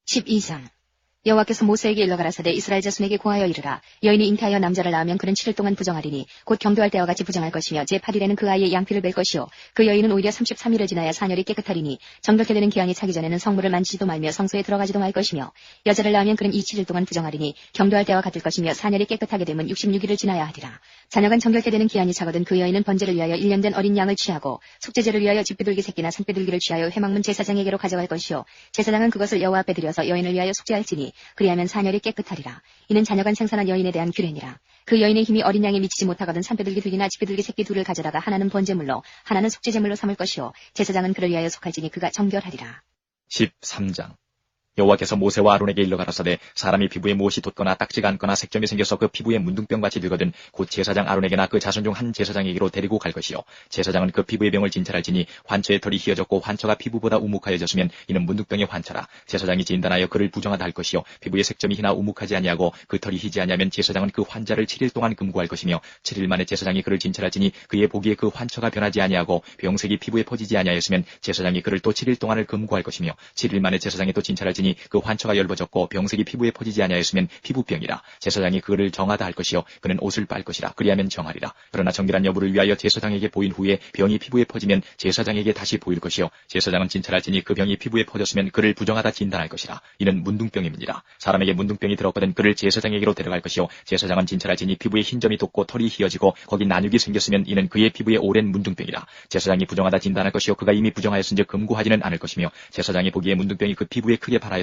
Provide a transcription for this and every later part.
12장 여호와께서 모세에게 일러 가라사대 이스라엘 자손에게 고하여 이르라. 여인이 잉태하여 남자를 낳으면 그는 7일 동안 부정하리니 곧 경도할 때와 같이 부정할 것이며 제8일에는 그 아이의 양피를 뺄 것이요 그 여인은 오히려 33일을 지나야 사녀리 깨끗하리니 정결케 되는 기한이 차기 전에는 성물을 만지지도 말며 성소에 들어가지도 말 것이며 여자를 낳으면 그는 이 7일 동안 부정하리니 경도할 때와 같을 것이며 사녀리 깨끗하게 되면 66일을 지나야 하리라. 자녀간 정결케 되는 기한이 차거든 그 여인은 번제를 위하여 1년 된 어린 양을 취하고 속죄제를 위하여 집비둘기 새끼나 산비둘기를 취하여 회막문 제사장에게로 가져갈 것이요 제사장은 그것을 여호와 앞에 드려서 여인을 위하여 속죄할지니 그리하면 사녀리 깨끗하리라. 이는 자녀간 생산한 여인에 대한 규례니라. 그 여인의 힘이 어린 양에 미치지 못하거든 산비둘기 둘이나 집비둘기 새끼 둘을 가져다가 하나는 번제물로 하나는 속죄제물로 삼을 것이요 제사장은 그를 위하여 속할지니 그가 정결하리라. 13장 여호와께서 모세와 아론에게 일러 가라사대 사람이 피부에 무엇이 돋거나 딱지가 않거나 색점이 생겨서 그 피부에 문둥병같이 들거든 곧 제사장 아론에게나 그 자손 중 한 제사장에게로 데리고 갈 것이요 제사장은 그 피부의 병을 진찰할지니 환처의 털이 희어졌고 환처가 피부보다 우묵하여졌으면 이는 문둥병의 환처라. 제사장이 진단하여 그를 부정하다 할 것이요 피부의 색점이 희나 우묵하지 아니하고 그 털이 희지 아니하면 제사장은 그 환자를 7일 동안 금고할 것이며 7일 만에 제사장이 그를 진찰할지니 그의 보기에 그 환처가 변하지 아니하고 병색이 피부에 퍼지지 아니하였으면 제사장이 그를 또 7일 동안을 금고할 것이며 7일 만에 제사장이 또 진찰할지니 그 환처가 열버졌고 병색이 피부에 퍼지지 아니하였으면 피부병이라. 제사장이 그를 정하다 할 것이요 그는 옷을 빨 것이라. 그리하면 정하리라. 그러나 정결한 여부를 위하여 제사장에게 보인 후에 병이 피부에 퍼지면 제사장에게 다시 보일 것이요 제사장은 진찰할지니 그 병이 피부에 퍼졌으면 그를 부정하다 진단할 것이라. 이는 문둥병임이니라. 사람에게 문둥병이 들었거든 그를 제사장에게로 데려갈 것이요 제사장은 진찰할지니 피부에 흰 점이 돋고 털이 희어지고 거기 난육이 생겼으면 이는 그의 피부에 오랜 문둥병이라. 제사장이 부정하다 진단할 것이요 그가 이미 부정하였은즉 금고하지는 않을 것이며 제사장이 보기에 문둥병이 그 피부에 크게 발하였으되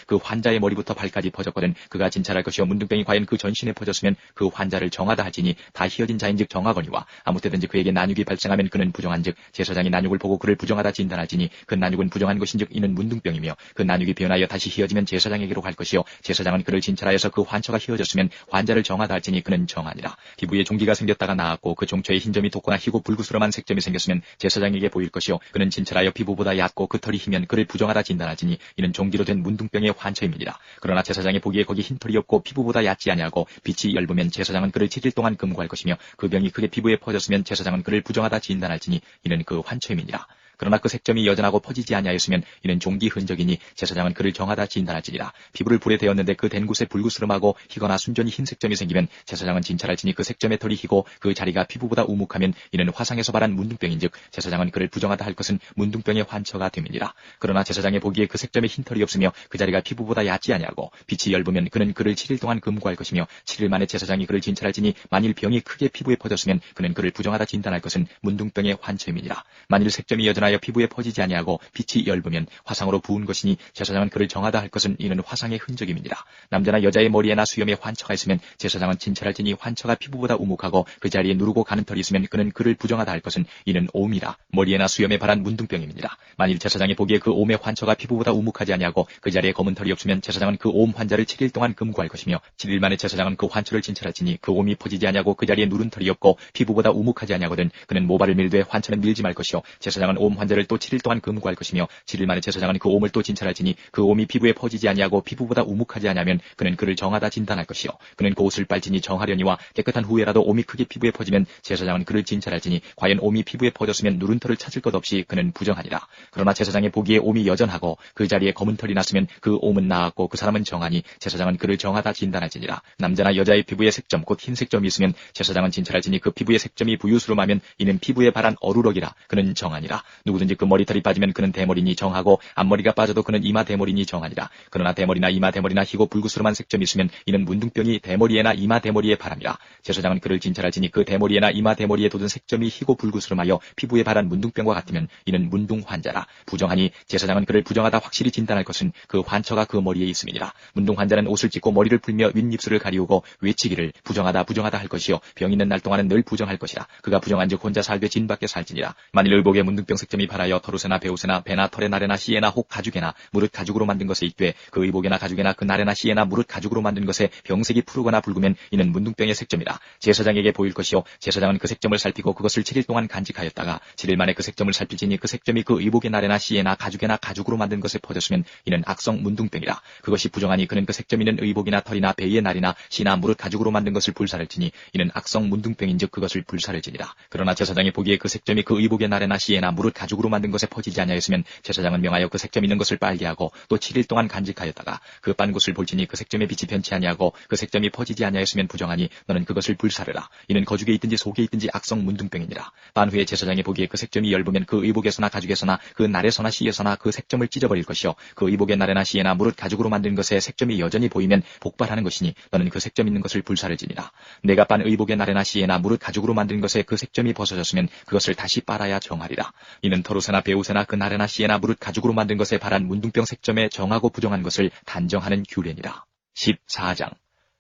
그 환자의 머리부터 발까지 퍼졌거든 그가 진찰할 것이요 문둥병이 과연 그 전신에 퍼졌으면 그 환자를 정하다 할지니 다 희어진 자인즉 정하거니와 아무 때든지 그에게 난육이 발생하면 그는 부정한즉 제사장이 난육을 보고 그를 부정하다 진단할지니 그 난육은 부정한 것인즉 이는 문둥병이며 그 난육이 변하여 다시 희어지면 제사장에게로 갈 것이요 제사장은 그를 진찰하여서 그 환처가 희어졌으면 환자를 정하다 할지니 그는 정하니라. 피부에 종기가 생겼다가 나았고 그 종초에 흰점이 돋거나 희고 불구스름한 색점이 생겼으면 제사장에게 보일 것이요 그는 진찰하여 피부보다 얕고 그 털이 희면 그를 부정하다 진단할지니 이는 종기로 된 문둥병의 환처임이니라. 그러나 제사장이 보기에 거기 흰 털이 없고 피부보다 얕지 아니하고 빛이 엷으면 제사장은 그를 7일 동안 금고할 것이며 그 병이 크게 피부에 퍼졌으면 제사장은 그를 부정하다 진단할지니 이는 그 환처임이니라. 그러나 그 색점이 여전하고 퍼지지 아니하였으면 이는 종기 흔적이니 제사장은 그를 정하다 진단할지니라. 피부를 불에 대었는데 그 댄 곳에 불구스름하고 희거나 순전히 흰 색점이 생기면 제사장은 진찰할지니 그 색점의 털이 희고 그 자리가 피부보다 우묵하면 이는 화상에서 발한 문둥병인즉 제사장은 그를 부정하다 할 것은 문둥병의 환처가 됨이니라. 그러나 제사장의 보기에 그 색점에 흰 털이 없으며 그 자리가 피부보다 얕지 아니하고 빛이 엷으면 그는 그를 7일 동안 금고할 것이며 7일 만에 제사장이 그를 진찰할지니 만일 병이 크게 피부에 퍼졌으면 그는 그를 부정하다 진단할 것은 문둥병의 환처임이니라. 만일 색점이 여전하여 피부에 퍼지지 아니하고 빛이 엷으면 화상으로 부은 것이니 제사장은 그를 정하다 할 것은 이는 화상의 흔적임이니라. 남자나 여자의 머리에나 수염에 환처가 있으면 제사장은 진찰할지니 환처가 피부보다 우묵하고 그 자리에 누르고 가는 털이 있으면 그는 그를 부정하다 할 것은 이는 옴이라. 머리에나 수염에 발한 문둥병임이니라. 만일 제사장이 보기에 그 옴의 환처가 피부보다 우묵하지 아니하고 그 자리에 검은 털이 없으면 제사장은 그 옴 환자를 7일 동안 금고할 것이며 7일 만에 제사장은 그 환처를 진찰할지니 그 옴이 퍼지지 아니하고 그 자리에 누른 털이 없고 피부보다 우묵하지 아니하거든 그는 모발을 밀되 환처는 밀지 말 것이요 제사장은 옴 환자를 또 7일 동안 금고할 것이며 7일 만에 제사장은 그 옴을 또 진찰할지니 그 옴이 피부에 퍼지지 아니하고 피부보다 우묵하지 아니하면 그는 그를 정하다 진단할 것이요 그는 그 옷을 빨지니 정하려니와 깨끗한 후에라도 옴이 크게 피부에 퍼지면 제사장은 그를 진찰할지니 과연 옴이 피부에 퍼졌으면 누른 털을 찾을 것 없이 그는 부정하니라. 그러나 제사장의 보기에 옴이 여전하고 그 자리에 검은 털이 났으면 그 옴은 나았고 그 사람은 정하니 제사장은 그를 정하다 진단할지니라. 남자나 여자의 피부에 색점 곧 흰 색점이 있으면 제사장은 진찰할지니 그 피부의 색점이 부유스름하면 이는 피부에 발한 어루럭이라. 그는 정하니라. 누구든지 그 머리털이 빠지면 그는 대머리니 정하고 앞머리가 빠져도 그는 이마 대머리니 정하니라. 그러나 대머리나 이마 대머리나 희고 불구스름한 색점이 있으면 이는 문둥병이 대머리에나 이마 대머리에 바랍니다. 제사장은 그를 진찰할지니 그 대머리에나 이마 대머리에 돋은 색점이 희고 불구스름하여 피부에 발한 문둥병과 같으면 이는 문둥 환자라. 부정하니 제사장은 그를 부정하다 확실히 진단할 것은 그 환처가 그 머리에 있음이니라. 문둥 환자는 옷을 찢고 머리를 풀며 윗입술을 가리우고 외치기를 부정하다 부정하다 할 것이요 병 있는 날 동안은 늘 부정할 것이라. 그가 부정한즉 혼자 살되 진 밖에 살지니라. 만일 의복에 문둥병 색점이 발하여 털옷에나 배옷에나 배나 털에 나래나 씨에나 혹 가죽에나 무릇 가죽으로 만든 것에 있되 그 의복에나 가죽에나 그 나래나 씨에나 무릇 가죽으로 만든 것에 병색이 푸르거나 붉으면 이는 문둥병의 색점이라. 제사장에게 보일 것이요 제사장은 그 색점을 살피고 그것을 7일 동안 간직하였다가 7일 만에 그 색점을 살필지니 그 색점이 그 의복의 나래나 씨에나 가죽에나 가죽으로 만든 것에 퍼졌으면 이는 악성 문둥병이라. 그것이 부정하니 그는 그 색점 있는 의복이나 털이나 배의 날이나 씨나 무릇 가죽으로 만든 것을 불사를지니 이는 악성 문둥병인즉 그것을 불사를지니라. 그러나 제사장이 보기에 그 색점이 그 의복의 나래나 씨에나 무릇 가죽 가죽으로 만든 것에 퍼지지 아니하였으면 제사장은 명하여 그 색점 있는 것을 빨게 하고 또 7일 동안 간직하였다가 그 빤 곳을 볼지니 그 색점의 빛이 변치 아니하고 그 색점이 퍼지지 아니하였으면 부정하니 너는 그것을 불사르라. 이는 거죽에 있든지 속에 있든지 악성 문둥병이니라. 빤 후에 제사장이 보기에 그 색점이 엷으면 그 의복에서나 가죽에서나 그 날에서나 씨에서나 그 색점을 찢어버릴 것이요 그 의복의 날에나 씨에나 무릇 가죽으로 만든 것에 색점이 여전히 보이면 복발하는 것이니 너는 그 색점 있는 것을 불사르지니라. 내가 빤 의복의 날에나 씨에나 무릇 가죽으로 만든 것에 그 색점이 벗어졌으면 그것을 다시 빨아야 정하리라. 이는 털옷에나 베옷에나 그 날에나 씨에나 무릇 가죽으로 만든 것에 발한 문둥병 색점에 정하고 부정한 것을 단정하는 규례니라. 14장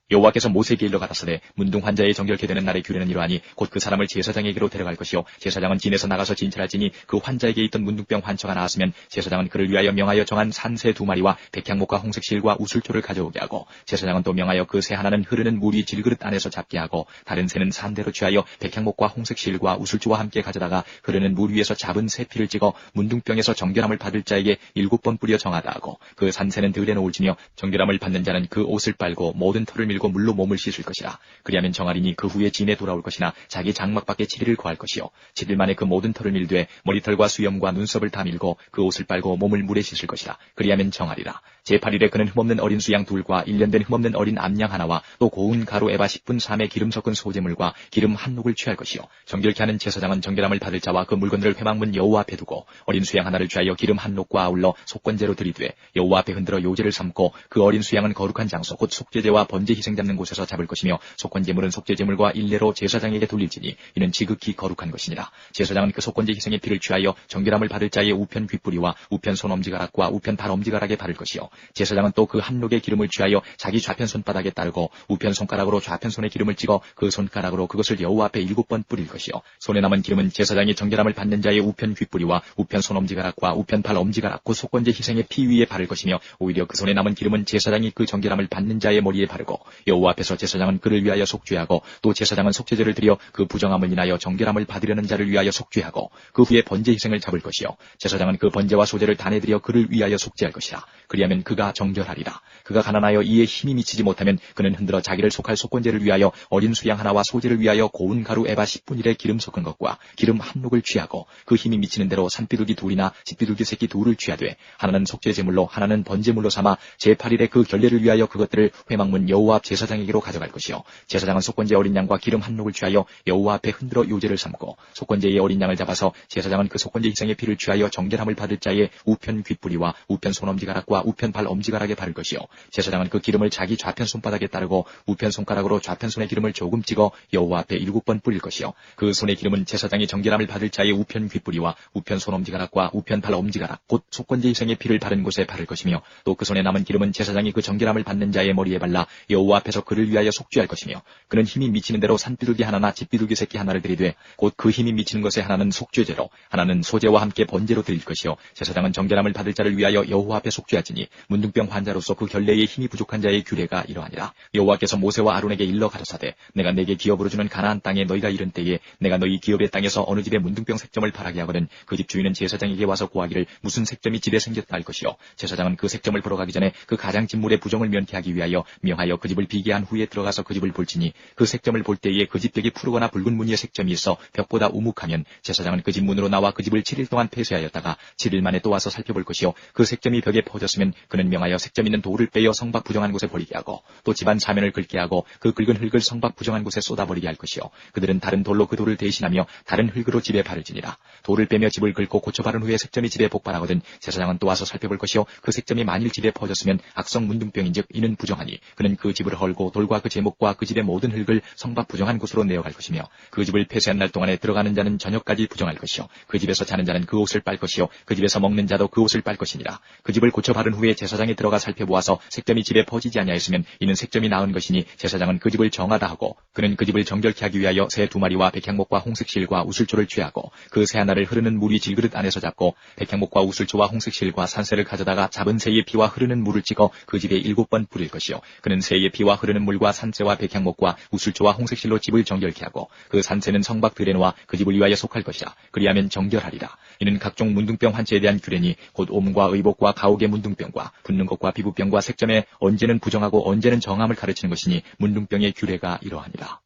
여호와께서 모세에게 일러 가라사대 문둥 환자의 정결케 되는 날의 규례는 이러하니 곧 그 사람을 제사장에게로 데려갈 것이요 제사장은 진에서 나가서 진찰할지니 그 환자에게 있던 문둥병 환처가 나았으면 제사장은 그를 위하여 명하여 정한 산새 2마리와 백향목과 홍색실과 우슬초를 가져오게 하고 제사장은 또 명하여 그 새 하나는 흐르는 물이 질그릇 안에서 잡게 하고 다른 새는 산대로 취하여 백향목과 홍색실과 우슬초와 함께 가져다가 흐르는 물 위에서 잡은 새 피를 찍어 문둥병에서 정결함을 받을 자에게 7번 뿌려 정하다 하고 그 산새는 들에 놓을지며 정결함을 받는 자는 그 옷을 빨고 모든 털을 밀고 물로 몸을 씻을 것이라. 그리하면 정하리니 그 후에 진에 돌아올 것이나 자기 장막 밖에 7일을 거할 것이요 7일 만에 그 모든 털을 밀되 머리털과 수염과 눈썹을 다 밀고 그 옷을 빨고 몸을 물에 씻을 것이라. 그리하면 정하리라. 제8일에 그는 흠없는 어린 수양 2과 1년 된 흠없는 어린 암양 하나와 또 고운 가루 에바 10분 3의 기름 섞은 소재물과 기름 한 녹을 취할 것이요 정결케 하는 제사장은 정결함을 받을 자와 그 물건들을 회막문 여호와 앞에 두고 어린 수양 하나를 취하여 기름 한 녹과 아울러 속건제로 들이되 여호와 앞에 흔들어 요제를 삼고 그 어린 수양은 거룩한 장소 곧 속죄제와 번제 희생 잡는 곳에서 잡을 것이며 속건제물은 속죄제물과 일례로 제사장에게 돌릴지니 이는 지극히 거룩한 것이니라. 제사장은 그 속건제 희생의 피를 취하여 정결함을 받을 자의 우편 귓뿌리와 우편 손 엄지가락과 우편 발 엄지가락에 바를 것이요 제사장은 또 그 한 녹의 기름을 취하여 자기 좌편 손바닥에 따르고 우편 손가락으로 좌편 손에 기름을 찍어 그 손가락으로 그것을 여호와 앞에 7번 뿌릴 것이요 손에 남은 기름은 제사장이 정결함을 받는 자의 우편 귓뿌리와 우편 손 엄지가락과 우편 발 엄지가락 곧 속건제 희생의 피 위에 바를 것이며 오히려 그 손에 남은 기름은 제사장이 그 정결함을 받는 자의 머리에 바르고 여호와 앞에서 제사장은 그를 위하여 속죄하고 또 제사장은 속죄제를 드려 그 부정함을 인하여 정결함을 받으려는 자를 위하여 속죄하고 그 후에 번제 희생을 잡을 것이요 제사장은 그 번제와 소제를 다 내드려 그를 위하여 속죄할 것이라. 그리하면 그가 정결하리라. 그가 가난하여 이에 힘이 미치지 못하면 그는 흔들어 자기를 속할 속건제를 위하여 어린 수양 하나와 소제를 위하여 고운 가루 에바 10분일에 기름 섞은 것과 기름 한 녹을 취하고 그 힘이 미치는 대로 산비둘기 2이나 집비둘기 새끼 2를 취하되 하나는 속죄제물로 하나는 번제물로 삼아 제8일에 그 결례를 위하여 그것들을 회막문 여호와 앞 제사장에게로 가져갈 것이요 제사장은 속건제 어린 양과 기름 한 녹을 취하여 여호와 앞에 흔들어 요제를 삼고 속건제의 어린 양을 잡아서 제사장은 그 속건제 희생의 피를 취하여 정결함을 받을 자의 우편 귓뿌리와 우편 손 엄지가락과 우편 발 엄지가락에 바를 것이요 제사장은 그 기름을 자기 좌편 손바닥에 따르고 우편 손가락으로 좌편 손에 기름을 조금 찍어 여호와 앞에 7번 뿌릴 것이요 그 손의 기름은 제사장이 정결함을 받을 자의 우편 귓뿌리와 우편 손 엄지가락과 우편 발 엄지가락 곧 속건제 희생의 피를 바른 곳에 바를 것이며 또 그 손에 남은 기름은 제사장이 그 정결함을 받는 자의 머리에 발라 여호와 앞에서 그를 위하여 속죄할 것이며 그는 힘이 미치는 대로 산비둘기 하나나 집비둘기 새끼 하나를 드리되 곧 그 힘이 미치는 것에 하나는 속죄제로 하나는 소제와 함께 번제로 드릴 것이요 제사장은 정결함을 받을 자를 위하여 여호와 앞에 속죄하지니 문둥병 환자로서 그 결례에 힘이 부족한 자의 규례가 이러하니라. 여호와께서 모세와 아론에게 일러 가라사대 내가 내게 기업으로 주는 가나안 땅에 너희가 이른 때에 내가 너희 기업의 땅에서 어느 집에 문둥병 색점을 파라게 하거든 그 집 주인은 제사장에게 와서 고하기를 무슨 색점이 집에 생겼다 할 것이요 제사장은 그 색점을 보러 가기 전에 그 가장 진물의 부정을 면케하기 위하여 명하여 그 집을 비게 한 후에 들어가서 그 집을 볼지니 그 색점을 볼 때에 그 집 벽이 푸르거나 붉은 무늬의 색점이 있어 벽보다 우묵하면 제사장은 그 집 문으로 나와 그 집을 7일 동안 폐쇄하였다가 7일 만에 또 와서 살펴볼 것이요 그 색점이 벽에 퍼졌으면 그는 명하여 색점 있는 돌을 빼어 성박 부정한 곳에 버리게 하고 또 집안 사면을 긁게 하고 그 긁은 흙을 성박 부정한 곳에 쏟아버리게 할 것이요 그들은 다른 돌로 그 돌을 대신하며 다른 흙으로 집에 바를지니라. 돌을 빼며 집을 긁고 고쳐 바른 후에 색점이 집에 복발하거든 제사장은 또 와서 살펴볼 것이요 그 색점이 만일 집에 퍼졌으면 악성 문둥병인즉 이는 부정하니 그는 그 집을 헐고 돌과 그 제목과 그 집의 모든 흙을 성박 부정한 곳으로 내어갈 것이며 그 집을 폐쇄한 날 동안에 들어가는 자는 저녁까지 부정할 것이요 그 집에서 자는 자는 그 옷을 빨 것이요 그 집에서 먹는 자도 그 옷을 빨 것이니라. 그 집을 고쳐 바른 후에 제사장이 들어가 살펴보아서 색점이 집에 퍼지지 아니하였으면 이는 색점이 나은 것이니 제사장은 그 집을 정하다 하고 그는 그 집을 정결케 하기 위하여 새 2마리와 백향목과 홍색실과 우슬초를 취하고 그 새 하나를 흐르는 물이 질그릇 안에서 잡고 백향목과 우슬초와 홍색실과 산새를 가져다가 잡은 새의 피와 흐르는 물을 찍어 그 집에 7번 뿌릴 것이요 그는 새의 피와 흐르는 물과 산새와 백향목과 우슬초와 홍색실로 집을 정결케 하고 그 산새는 성박 들에 놓아 그 집을 위하여 속할 것이라. 그리하면 정결하리라. 이는 각종 문둥병 환체에 대한 규례니 곧 옴과 의복과 가옥의 문둥병과 붓는 것과 피부병과 색점에 언제는 부정하고 언제는 정함을 가르치는 것이니 문둥병의 규례가 이러하니라.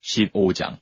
15장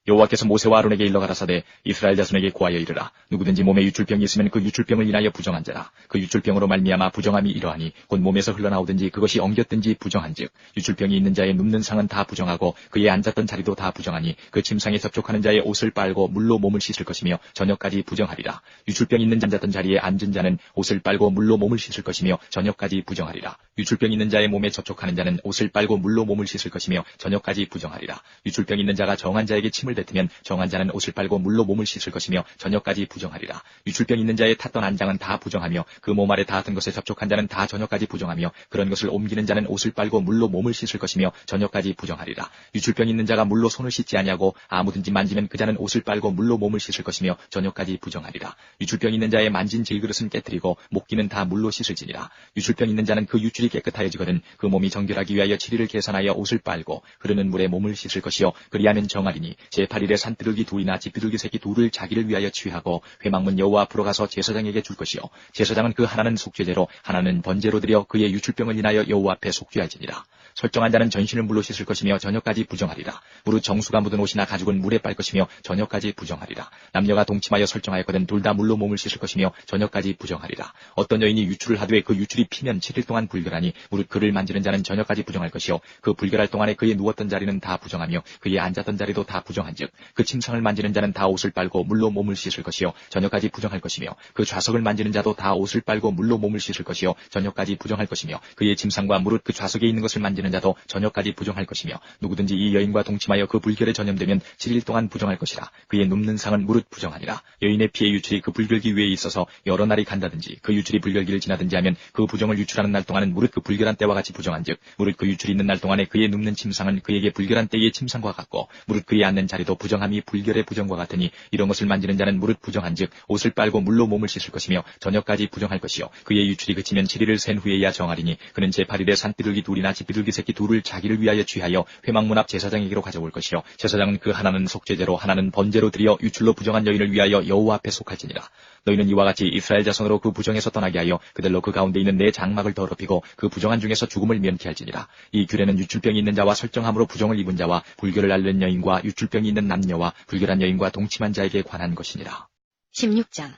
여호와께서 모세와 아론에게 일러 가라사대 이스라엘 자손에게 고하여 이르라. 누구든지 몸에 유출병이 있으면 그 유출병을 인하여 부정한 자라. 그 유출병으로 말미암아 부정함이 이러하니 곧 몸에서 흘러나오든지 그것이 엉겼든지 부정한즉 유출병이 있는 자의 눕는 상은 다 부정하고 그의 앉았던 자리도 다 부정하니 그 침상에 접촉하는 자의 옷을 빨고 물로 몸을 씻을 것이며 저녁까지 부정하리라. 유출병 있는 자 앉았던 자리에 앉은 자는 옷을 빨고 물로 몸을 씻을 것이며 저녁까지 부정하리라. 유출병 있는 자의 몸에 접촉하는 자는 옷을 빨고 물로 몸을 씻을 것이며 저녁까지 부정하리라. 유출병 있는 자가 정한 자에게 침을 뱉으면 정한 자는 옷을 빨고 물로 몸을 씻을 것이며 저녁까지 부정하리라. 유출병 있는 자의 탔던 안장은 다 부정하며 그 몸 아래 닿았던 것에 접촉한 자는 다 저녁까지 부정하며 그런 것을 옮기는 자는 옷을 빨고 물로 몸을 씻을 것이며 저녁까지 부정하리라. 유출병 있는 자가 물로 손을 씻지 아니하고 아무든지 만지면 그 자는 옷을 빨고 물로 몸을 씻을 것이며 저녁까지 부정하리라. 유출병 있는 자의 만진 질그릇은 깨뜨리고 목기는 다 물로 씻을지니라. 유출병 있는 자는 그 유출이 깨끗하여지거든 그 몸이 정결하기 위하여 7일을 계산하여 옷을 빨고 흐르는 물에 몸을 씻을 것이요 그리하면 정하리니 제8일에 산비둘기 둘이나 집비둘기 새끼 둘을 자기를 위하여 취하고 회막문 여호와 앞으로 가서 제사장에게 줄 것이요 제사장은 그 하나는 속죄제로 하나는 번제로 드려 그의 유출병을 인하여 여호와 앞에 속죄할지니라. 설정한 자는 전신을 물로 씻을 것이며 저녁까지 부정하리라. 무릇 정수가 묻은 옷이나 가죽은 물에 빨 것이며 저녁까지 부정하리라. 남녀가 동침하여 설정하였거든 둘 다 물로 몸을 씻을 것이며 저녁까지 부정하리라. 어떤 여인이 유출을 하되 그 유출이 피면 7일 동안 불결하니 무릇 그를 만지는 자는 저녁까지 부정할 것이요 그 불결할 동안에 그의 누웠던 자리는 다 부정하며 그의 앉았던 자리도 다 부정한즉 그 침상을 만지는 자는 다 옷을 빨고 물로 몸을 씻을 것이요 저녁까지 부정할 것이며 그 좌석을 만지는 자도 다 옷을 빨고 물로 몸을 씻을 것이요 저녁까지 부정할 것이며 그의 침상과 무릇 그 좌석에 있는 것을 만지는 자도 저녁까지 부정할 것이며 누구든지 이 여인과 동침하여 그 불결에 전염되면 7일 동안 부정할 것이라. 그의 눕는 상은 무릇 부정하니라. 여인의 피의 유출이 그 불결기 위에 있어서 여러 날이 간다든지 그 유출이 불결기를 지나든지 하면 그 부정을 유출하는 날 동안은 무릇 그 불결한 때와 같이 부정한즉 무릇 그 유출이 있는 날 동안에 그의 눕는 침상은 그에게 불결한 때의 침상과 같고 무릇 그의 앉는 자리도 부정함이 불결의 부정과 같으니 이런 것을 만지는 자는 무릇 부정한즉 옷을 빨고 물로 몸을 씻을 것이며 저녁까지 부정할 것이요 그의 유출이 그치면 7일을 센 후에야 정하리니 그는 제8일에 산비둘기 둘이나 집비둘기 새끼 둘을 자기를 위하여 취하여 회막문 앞 제사장에게로 가져올 것이요 제사장은 그 하나는 속죄제로 하나는 번제로 드려 유출로 부정한 여인을 위하여 여호와 앞에 속할지니라. 너희는 이와 같이 이스라엘 자손으로 그 부정에서 떠나게 하여 그들로 그 가운데 있는 내 장막을 더럽히고 그 부정한 중에서 죽음을 면케 할지니라. 이 규례는 유출병이 있는 자와 설정함으로 부정을 입은 자와 불결을 앓는 여인과 유출병이 있는 남녀와 불결한 여인과 동침한 자에게 관한 것이니라. 16장.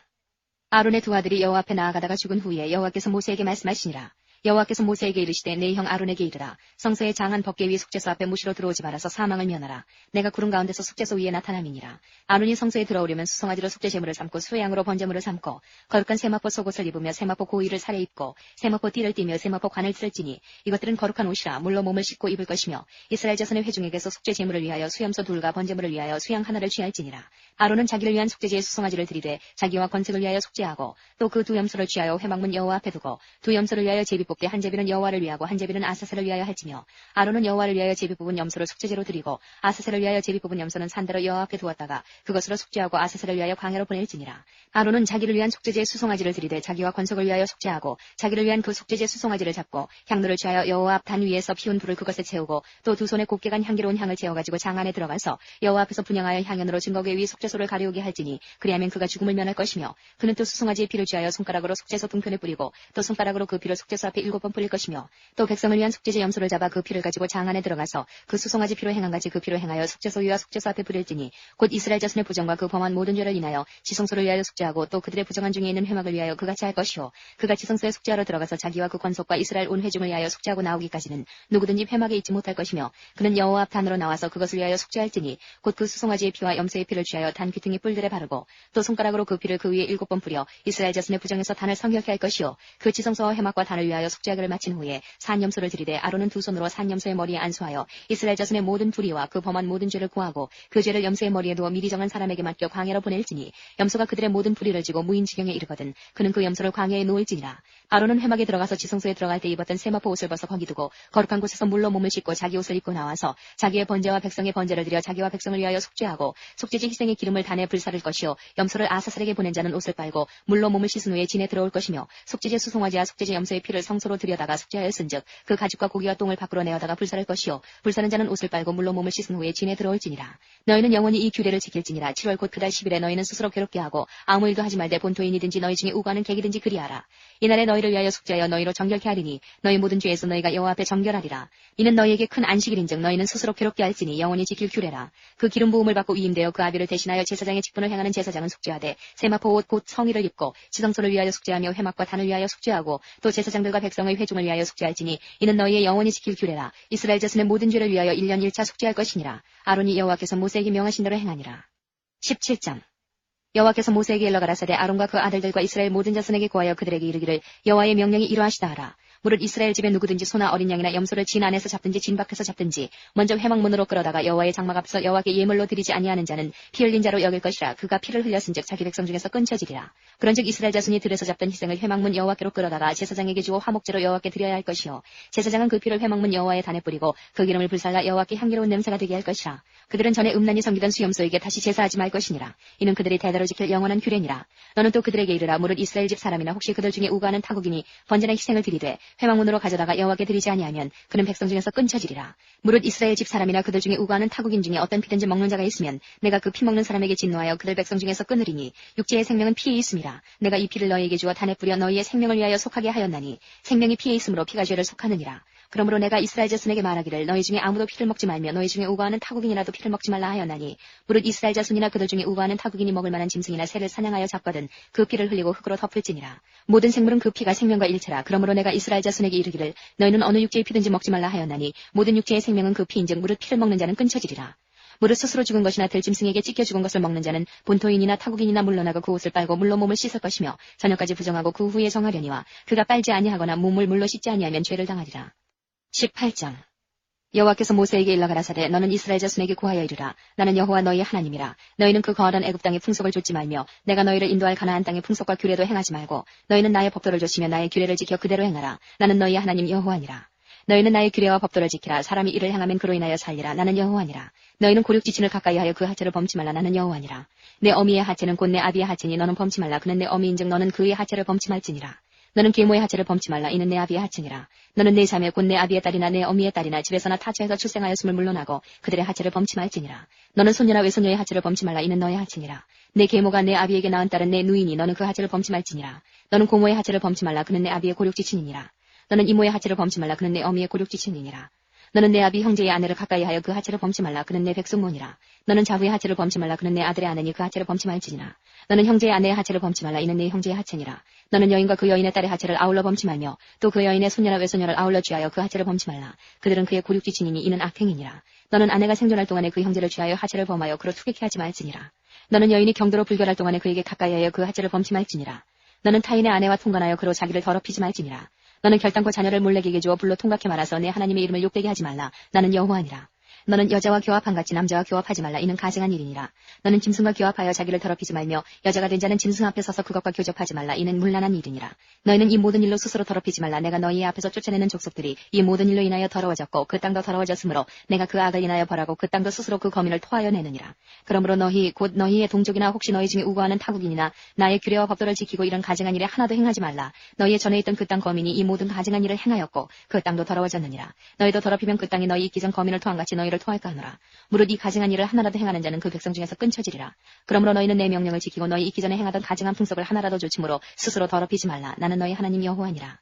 아론의 두 아들이 여호와 앞에 나아가다가 죽은 후에 여호와께서 모세에게 말씀하시니라. 여호와께서 모세에게 이르시되 내 형 아론에게 이르라. 성소의 장한 법궤 위 속죄소 앞에 무시로 들어오지 말아서 사망을 면하라. 내가 구름 가운데서 속죄소 위에 나타남이니라. 아론이 성소에 들어오려면 수송아지로 속죄제물을 삼고 수양으로 번제물을 삼고 거룩한 세마포 속옷을 입으며 세마포 고위를 살에 입고 세마포 띠를 띠며 세마포 관을 틀지니 이것들은 거룩한 옷이라 물로 몸을 씻고 입을 것이며 이스라엘 자손의 회중에게서 속죄제물을 위하여 수염소 둘과 번제물을 위하여 수양 하나를 취할지니라. 아론은 자기를 위한 속죄제의 수송아지를 드리되 자기와 건색을 위하여 속죄하고 또 그 두 염소를 취하여 회막문 여호와 앞에 두고 두 염소를 위하여 제비 뽑게 한 제비는 여호와를 위하고 한 제비는 아사셀을 위하여 할지며 아론은 여호와를 위하여 제비 뽑은 염소를 속죄제로 드리고 아사셀을 위하여 제비 뽑은 염소는 산대로 여호와 앞에 두었다가 그것으로 속죄하고 아사셀을 위하여 광야로 보낼지니라. 아론은 자기를 위한 속죄제의 수송아지를 드리되 자기와 건석을 위하여 속죄하고 자기를 위한 그 속죄제 수송아지를 잡고 향로를 취하여 여호와 앞 단 위에서 피운 불을 그것에 채우고 또 두 손에 곱게 간 향기로운 향을 채워가지고 장 안에 들어가서 여호와 앞에서 분향하여 향연으로 증거궤 위 속죄소를 가리우게 할지니 그리하면 그가 죽음을 면할 것이며 그는 또 수송아지의 피를 취하여 손가락으로 속죄소 등편에 뿌리고 또 손가락으로 그 피를 속죄소 앞에 7번 뿌릴 것이며 또 백성을 위한 속죄제 염소를 잡아 그 피를 가지고 장 안에 들어가서 그 수송아지 피로 행한 같이 그 피로 행하여 속죄소 위와 속죄소 앞에 뿌릴지니 곧 이스라엘 자손의 부정과 그 범한 모든 죄를 인하여 지성소를 위하여 속죄하고 또 그들의 부정한 중에 있는 회막을 위하여 그같이 할 것이요 그가 지성소에 속죄하러 들어가서 자기와 그 권속과 이스라엘 온 회중을 위하여 속죄하고 나오기까지는 누구든지 회막에 있지 못할 것이며 그는 여호와 앞 단으로 나와서 그것을 위하여 속죄할지니 곧 그 수송아지의 피와 염소의 피를 취하여 단 귀퉁이 뿔들에 바르고 또 손가락으로 그 피를 그 위에 7번 뿌려 이스라엘 자손의 부정에서 단을 성결케 할 것이요 그 지성소와 회막과 단을 위하여 속죄하기를 마친 후에 산염소를 드리되 아론은 두 손으로 산염소의 머리에 안수하여 이스라엘 자손의 모든 불의와 그 범한 모든 죄를 고하고 그 죄를 염소의 머리에 두어 미리 정한 사람에게 맡겨 광야로 보낼지니 염소가 그들의 모든 불의를 지고 무인지경에 이르거든 그는 그 염소를 광야에 놓을지니라. 아론은 회막에 들어가서 지성소에 들어갈 때 입었던 세마포 옷을 벗어 거기 두고 거룩한 곳에서 물로 몸을 씻고 자기 옷을 입고 나와서 자기의 번제와 백성의 번제를 드려 자기와 백성을 위하여 속죄하고 속죄제 희생의 기름을 단에 불사를 것이요 염소를 아사셀에게 보낸 자는 옷을 빨고 물로 몸을 씻은 후에 진에 들어올 것이며 속죄제 수송아지와 속죄제 염소의 피를 성소로 들여다가 속죄하였은즉 그 가죽과 고기와 똥을 밖으로 내어다가 불사를 것이요 불사는 자는 옷을 빨고 물로 몸을 씻은 후에 진에 들어올지니라. 너희는 영원히 이 규례를 지킬지니라. 7월 곧 그달 10일에 너희는 스스로 괴롭게 하고 아무 일도 하지 말되 본토인이든지 너희 중에 우고하는 객이든지 그리하라. 이날에 너희를 위하여 속죄하여 너희로 정결케 하리니 너희 모든 죄에서 너희가 여호와 앞에 정결하리라. 이는 너희에게 큰 안식일인즉 너희는 스스로 괴롭게 할지니 영원히 지킬 규례라. 그 기름 부음을 받고 위임되어 그 아비를 대신하여 제사장의 직분을 행하는 제사장은 속죄하되 세마포 옷 곧 성의를 입고 지성소를 위하여 속죄하며 회막과 단을 위하여 속죄하고 또 제사장들과 백성의 회중을 위하여 속죄할지니 이는 너희의 영원히 지킬 규례라. 이스라엘 자손의 모든 죄를 위하여 1년 1차 속죄할 것이니라. 아론이 여호와께서 모세에게 명하신 대로 행하니라. 17장 여호와께서 모세에게 일러 가라사대 아론과 그 아들들과 이스라엘 모든 자손에게 고하여 그들에게 이르기를 여호와의 명령이 이러하시다 하라. 무릇 이스라엘 집에 누구든지 소나 어린 양이나 염소를 진 안에서 잡든지 진 밖에서 잡든지 먼저 회막문으로 끌어다가 여호와의 장막 앞서 여호와께 예물로 드리지 아니하는 자는 피 흘린 자로 여길 것이라. 그가 피를 흘렸은즉 자기 백성 중에서 끊쳐지리라. 그런즉 이스라엘 자손이 들에서 잡던 희생을 회막문 여호와께로 끌어다가 제사장에게 주어 화목제로 여호와께 드려야 할 것이요 제사장은 그 피를 회막문 여호와의 단에 뿌리고 그 기름을 불살라 여호와께 향기로운 냄새가 되게 할 것이라. 그들은 전에 음란히 섬기던 수염소에게 다시 제사하지 말 것이니라. 이는 그들이 대대로 지킬 영원한 규례니라. 너는 또 그들에게 이르라. 무릇 이스라엘 집 사람이나 혹시 그들 중에 우가하는 타국이니 번제나 희생을 드리되 회막문으로 가져다가 여호와께 드리지 아니하면 그는 백성 중에서 끊쳐지리라. 무릇 이스라엘 집 사람이나 그들 중에 우가하는 타국인 중에 어떤 피든지 먹는 자가 있으면 내가 그 피 먹는 사람에게 진노하여 그들 백성 중에서 끊으리니 육체의 생명은 피에 있음이라. 내가 이 피를 너희에게 주어 단에 뿌려 너희의 생명을 위하여 속하게 하였나니 생명이 피에 있으므로 피가 죄를 속하느니라. 그러므로 내가 이스라엘 자손에게 말하기를 너희 중에 아무도 피를 먹지 말며 너희 중에 우가하는 타국인이라도 피를 먹지 말라 하였나니 무릇 이스라엘 자손이나 그들 중에 우가하는 타국인이 먹을 만한 짐승이나 새를 사냥하여 잡거든 그 피를 흘리고 흙으로 덮을지니라. 모든 생물은 그 피가 생명과 일체라. 그러므로 내가 이스라엘 자손에게 이르기를 너희는 어느 육체의 피든지 먹지 말라 하였나니 모든 육체의 생명은 그 피인즉 무릇 피를 먹는 자는 끊쳐지리라. 무릇 스스로 죽은 것이나 들짐승에게 찢겨 죽은 것을 먹는 자는 본토인이나 타국인이나 물러나고 그 옷을 빨고 물로 몸을 씻을 것이며 저녁까지 부정하고 그 후에 정하려니와 그가 빨지 아니하거나 몸을 물로 씻지 아니하면 죄를 당하리라. 18장 여호와께서 모세에게 일러 가라사대 너는 이스라엘 자손에게 고하여 이르라. 나는 여호와 너희의 하나님이라. 너희는 그 거하던 애굽 땅의 풍속을 좇지 말며 내가 너희를 인도할 가나안 땅의 풍속과 규례도 행하지 말고 너희는 나의 법도를 좇으며 나의 규례를 지켜 그대로 행하라. 나는 너희의 하나님 여호와니라. 너희는 나의 규례와 법도를 지키라. 사람이 이를 행하면 그로 인하여 살리라. 나는 여호와니라. 너희는 고륙지친을 가까이 하여 그 하체를 범치 말라. 나는 여호와니라. 내 어미의 하체는 곧 내 아비의 하체니 너는 범치 말라. 그는 내 어미인즉 너는 그의 하체를 범치 말지니라. 너는 계모의 하체를 범치 말라. 이는 내 아비의 하체니라. 너는 내 자매 곧 내 아비의 딸이나 내 어미의 딸이나 집에서나 타처에서 출생하였음을 물러나고 그들의 하체를 범치 말지니라. 너는 손녀나 외손녀의 하체를 범치 말라. 이는 너의 하체니라. 내 계모가 내 아비에게 낳은 딸은 내 누이니 너는 그 하체를 범치 말지니라. 너는 고모의 하체를 범치 말라. 그는 내 아비의 고륙지친이니라. 너는 이모의 하체를 범치 말라. 그는 내 어미의 고륙지친이니라. 너는 내 아비 형제의 아내를 가까이 하여 그 하체를 범치 말라. 그는 내 백성모니라. 너는 자부의 하체를 범치 말라. 그는 내 아들의 아내니 그 하체를 범치 말지니라. 너는 형제의 아내의 하체를 범치 말라. 이는 내 형제의 하체니라. 너는 여인과 그 여인의 딸의 하체를 아울러 범치 말며 또 그 여인의 손녀나 외손녀를 아울러 취하여 그 하체를 범치 말라. 그들은 그의 고륙지친이니 이는 악행이니라. 너는 아내가 생존할 동안에 그 형제를 취하여 하체를 범하여 그로 투객케 하지 말지니라. 너는 여인이 경도로 불결할 동안에 그에게 가까이 하여 그 하체를 범치 말지니라. 너는 타인의 아내와 통관하여 그로 자기를 더럽히지 말지니라. 너는 결단코 자녀를 몰래에게 주어 불로 통각해 말아서 내 하나님의 이름을 욕되게 하지 말라. 나는 여호와니라. 너는 여자와 교합한 같이 남자와 교합하지 말라. 이는 가증한 일이니라. 너는 짐승과 교합하여 자기를 더럽히지 말며 여자가 된 자는 짐승 앞에 서서 그것과 교접하지 말라. 이는 문란한 일이니라. 너희는 이 모든 일로 스스로 더럽히지 말라. 내가 너희의 앞에서 쫓아내는 족속들이 이 모든 일로 인하여 더러워졌고 그 땅도 더러워졌으므로 내가 그 악을 인하여 벌하고 그 땅도 스스로 그 거민을 토하여 내느니라. 그러므로 너희 곧 너희의 동족이나 혹시 너희 중에 우고하는 타국인이나 나의 규례와 법도를 지키고 이런 가증한 일에 하나도 행하지 말라. 너희의 전에 있던 그 땅 거민이 이 모든 가증한 일을 행하였고 그 땅도 더러워졌느니라. 너희도 더럽히면 그 땅이 너희 있기 전 거민을 토한 같이 너희를 토할까 하노라. 무릇 이 가증한 일을 하나라도 행하는 자는 그 백성 중에서 끊쳐지리라. 그러므로 너희는 내 명령을 지키고 너희 있기 전에 행하던 가증한 풍속을 하나라도 조침으로 스스로 더럽히지 말라. 나는 너희 하나님 여호와니라.